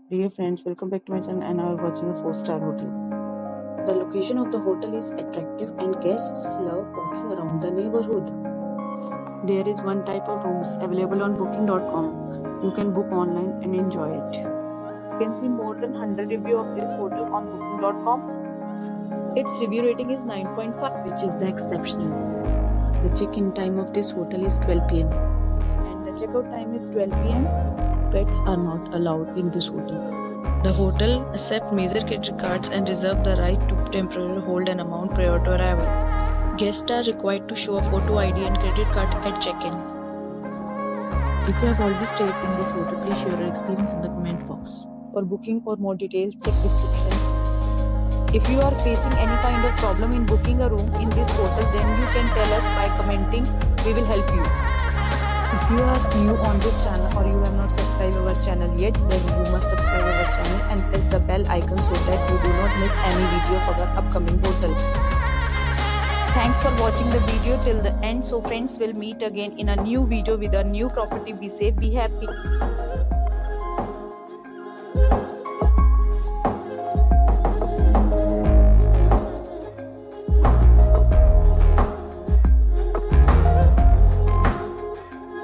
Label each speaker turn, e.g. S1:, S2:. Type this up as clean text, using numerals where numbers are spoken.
S1: Dear friends, welcome back to my channel and now we're watching a 4-star hotel. The location of the hotel is attractive and guests love walking around the neighborhood. There is one type of rooms available on booking.com. You can book online and enjoy it. You can see more than 100 reviews of this hotel on booking.com. Its review rating is 9.5, which is the exceptional. The check-in time of this hotel is 12 pm and the checkout time is 12 pm. Pets are not allowed in this hotel. The hotel accepts major credit cards and reserves the right to temporarily hold an amount prior to arrival. Guests are required to show a photo ID and credit card at check-in. If you have already stayed in this hotel, please share your experience in the comment box. For booking or more details, check description. If you are facing any kind of problem in booking a room in this hotel, then you can tell us by commenting. We will help you. If you are new on this channel or you have not subscribed our channel yet, then you must subscribe our channel and press the bell icon so that you do not miss any video of our upcoming hotel. Thanks for watching the video till the end. So friends, will meet again in a new video with a new property. Be safe, be happy.